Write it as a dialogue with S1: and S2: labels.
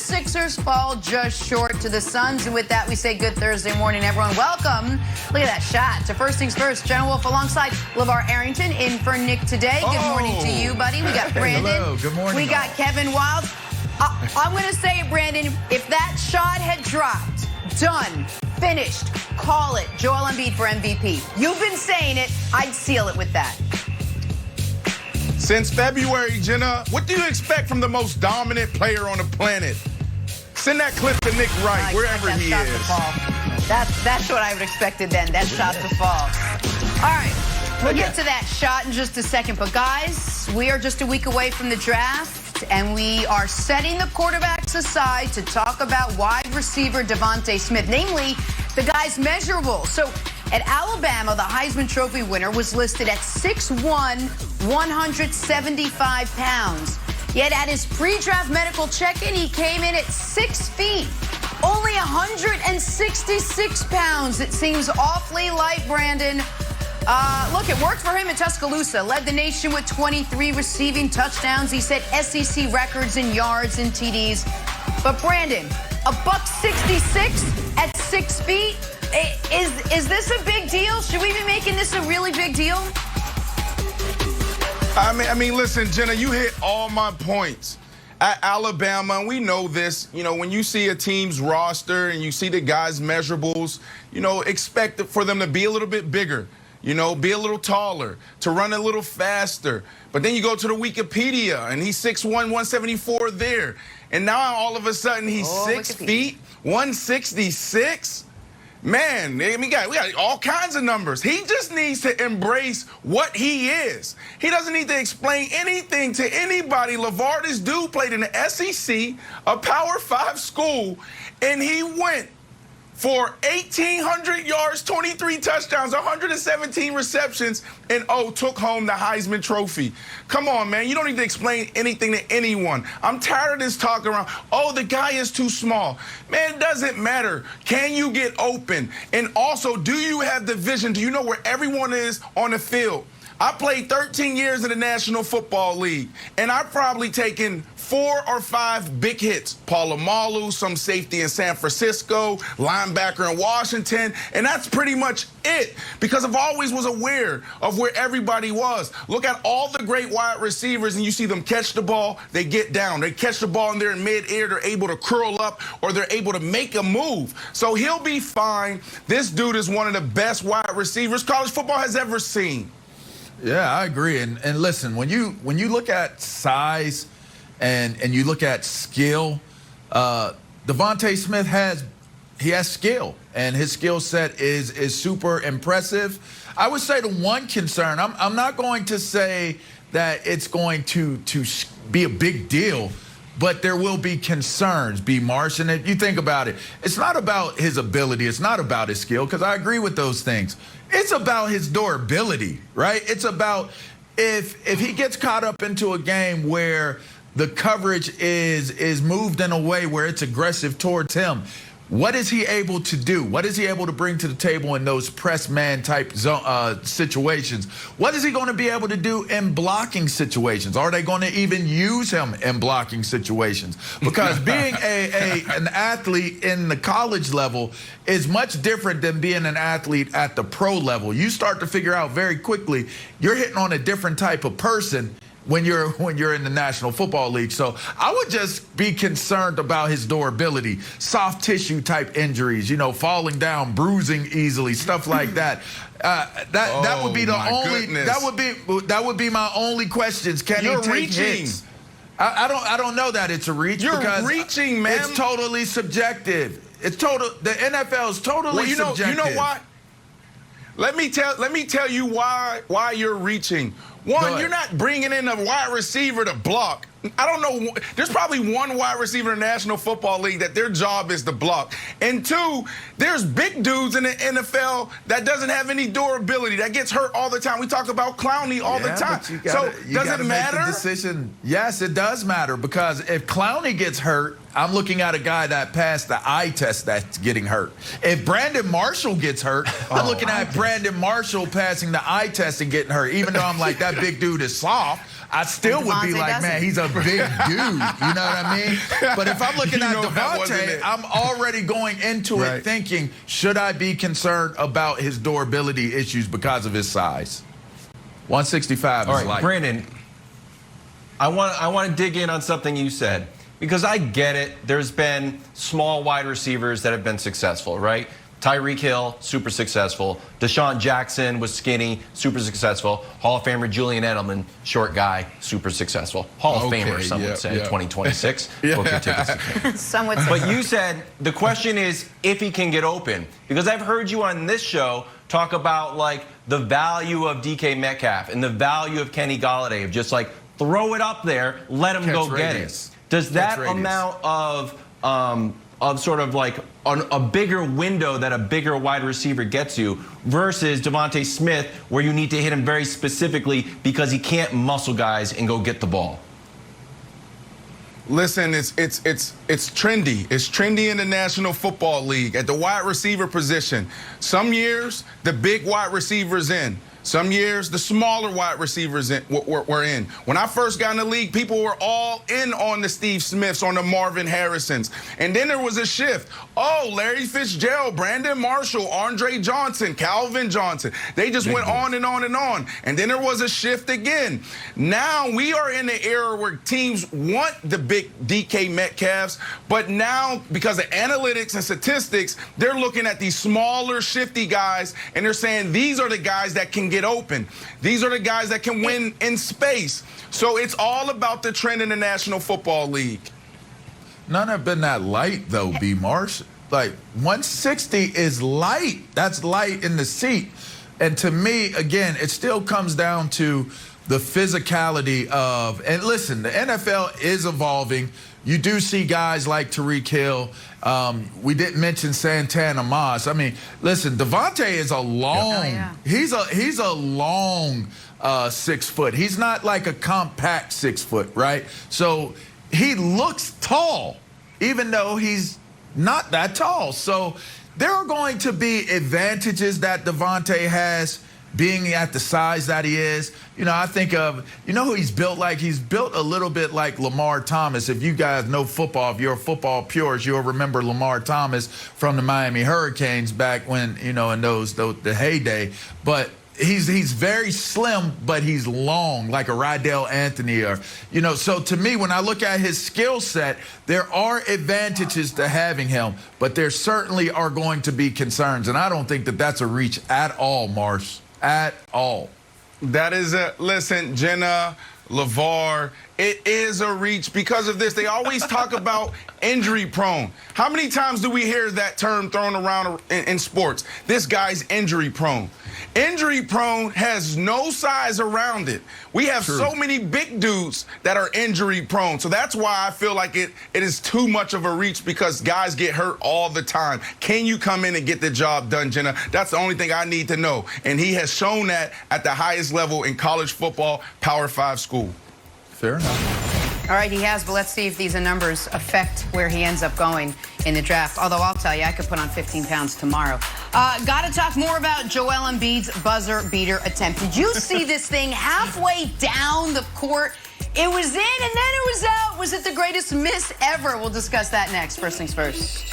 S1: Sixers fall just short to the Suns. And with that, we say good Thursday morning, everyone. Welcome. Look at that shot. To First Things First, Jenna Wolf alongside LeVar Arrington in for Nick today. Good morning to you, buddy. We got Brandon.
S2: Hello. Good morning.
S1: We got Kevin Wild. I'm going to say it, Brandon. If that shot had dropped, done, finished, call it Joel Embiid for MVP. You've been saying it. I'd seal it with that.
S3: Since February, Jenna, what do you expect from the most dominant player on the planet? Send that clip to Nick Wright, wherever he is.
S1: To fall. That's what I would expected then, that shot to fall. All right, we'll get to that shot in just a second. But, guys, we are just a week away from the draft, and we are setting the quarterbacks aside to talk about wide receiver Devonta Smith, namely the guy's measurables. So, at Alabama, the Heisman Trophy winner was listed at 6'1", 175 pounds. Yet at his pre-draft medical check-in, he came in at 6 feet, only 166 pounds. It seems awfully light, Brandon. Look, it worked for him in Tuscaloosa. Led the nation with 23 receiving touchdowns. He set SEC records in yards and TDs. But Brandon, $166 at 6 feet? Is this a big deal? Should we be making this a really big deal?
S3: I mean, listen, Jenna, you hit all my points. At Alabama, and we know this, when you see a team's roster and you see the guys' measurables, expect for them to be a little bit bigger, be a little taller, to run a little faster. But then you go to the Wikipedia, and he's 6'1", 174 there. And now all of a sudden he's 6 feet, 166? Man, we got all kinds of numbers. He just needs to embrace what he is. He doesn't need to explain anything to anybody. LeVar, this dude played in the SEC, a Power 5 school, and he went for 1,800 yards, 23 touchdowns, 117 receptions, and took home the Heisman Trophy. Come on, man. You don't need to explain anything to anyone. I'm tired of this talk around, the guy is too small. Man, it doesn't matter. Can you get open? And also, do you have the vision? Do you know where everyone is on the field? I played 13 years in the National Football League, and I've probably taken 4 or 5 big hits. Polamalu, some safety in San Francisco, linebacker in Washington, and that's pretty much it, because I've always was aware of where everybody was. Look at all the great wide receivers, and you see them catch the ball, they get down. They catch the ball and they're in midair, they're able to curl up, or they're able to make a move. So he'll be fine. This dude is one of the best wide receivers college football has ever seen.
S2: Yeah, I agree. And listen, when you look at size and you look at skill, Devonta Smith has skill, and his skill set is super impressive. I would say the one concern, I'm not going to say that it's going to be a big deal, but there will be concerns, B. Marsh. And if you think about it, it's not about his ability. It's not about his skill, because I agree with those things. It's about his durability, right? It's about if he gets caught up into a game where the coverage is moved in a way where it's aggressive towards him, what is he able to do? What is he able to bring to the table in those press man type situations? What is he going to be able to do in blocking situations? Are they going to even use him in blocking situations? Because being an athlete in the college level is much different than being an athlete at the pro level. You start to figure out very quickly you're hitting on a different type of person when you're in the National Football League. So I would just be concerned about his durability, soft tissue type injuries, falling down, bruising easily, stuff like that. That would be the only. That would be my only questions. Can he take hits? I don't know that it's a reach.
S3: You're
S2: because
S3: reaching, man.
S2: It's totally subjective. It's total. The NFL is totally subjective.
S3: You know what? Let me tell you why you're reaching. One, you're not bringing in a wide receiver to block. I don't know. There's probably one wide receiver in the National Football League that their job is to block. And two, there's big dudes in the NFL that doesn't have any durability, that gets hurt all the time. We talk about Clowney all the time. So does it matter?
S2: Make the decision. Yes, it does matter, because if Clowney gets hurt, I'm looking at a guy that passed the eye test that's getting hurt. If Brandon Marshall gets hurt, I'm looking at Brandon Marshall passing the eye test and getting hurt. Even though I'm like, that big dude is soft, I still would be like, man, he's a big dude. You know what I mean? But if I'm looking at Devonta, I'm already going into it thinking, should I be concerned about his durability issues because of his size? 165 is light.
S4: Brandon, I want to dig in on something you said, because I get it. There's been small wide receivers that have been successful, right? Tyreek Hill, super successful. Deshaun Jackson was skinny, super successful. Hall of Famer Julian Edelman, short guy, super successful. Hall of Famer, some would say, 2026. Book your tickets.
S1: Some would say.
S4: But you said the question is if he can get open. Because I've heard you on this show talk about like the value of DK Metcalf and the value of Kenny Golladay, of just like throw it up there, let him go get it. Does that amount of sort of like a bigger window that a bigger wide receiver gets you versus Devonta Smith, where you need to hit him very specifically because he can't muscle guys and go get the ball?
S3: Listen, it's trendy. It's trendy in the National Football League at the wide receiver position. Some years the big wide receivers in. Some years, the smaller wide receivers were in. When I first got in the league, people were all in on the Steve Smiths, on the Marvin Harrisons. And then there was a shift. Oh, Larry Fitzgerald, Brandon Marshall, Andre Johnson, Calvin Johnson. They just went on and on and on. And then there was a shift again. Now we are in the era where teams want the big DK Metcalfs, but now because of analytics and statistics, they're looking at these smaller, shifty guys, and they're saying these are the guys that can get open. These are the guys that can win in space. So it's all about the trend in the National Football League.
S2: None have been that light, though, B. Marsh. Like, 160 is light. That's light in the seat. And to me, again, it still comes down to the physicality of, and listen, the NFL is evolving. You do see guys like Tyreek Hill. We didn't mention Santana Moss. I mean, listen, Devonta is a long, he's a long 6 foot. He's not like a compact 6 foot, right? So he looks tall, even though he's not that tall. So there are going to be advantages that Devonta has being at the size that he is. You know, I think of, you know who he's built like? He's built a little bit like Lamar Thomas. If you guys know football, if you're a football purist, you'll remember Lamar Thomas from the Miami Hurricanes back when, you know, in the heyday. But he's very slim, but he's long, like a Rydell Anthony, or, you know. So to me, when I look at his skill set, there are advantages to having him, but there certainly are going to be concerns. And I don't think that that's a reach at all, Marsh. At all.
S3: That is listen, Jenna, LeVar, it is a reach because of this. They always talk about injury prone. How many times do we hear that term thrown around in sports? This guy's injury prone. Injury prone has no size around it. We have so many big dudes that are injury prone. So that's why I feel like it is too much of a reach, because guys get hurt all the time. Can you come in and get the job done, Jenna? That's the only thing I need to know. And he has shown that at the highest level in college football, Power 5 school.
S2: Fair enough.
S1: All right, he has, but let's see if these numbers affect where he ends up going in the draft. Although I'll tell you, I could put on 15 pounds tomorrow. Got to talk more about Joel Embiid's buzzer beater attempt. Did you see this thing halfway down the court? It was in and then it was out. Was it the greatest miss ever? We'll discuss that next. First things first.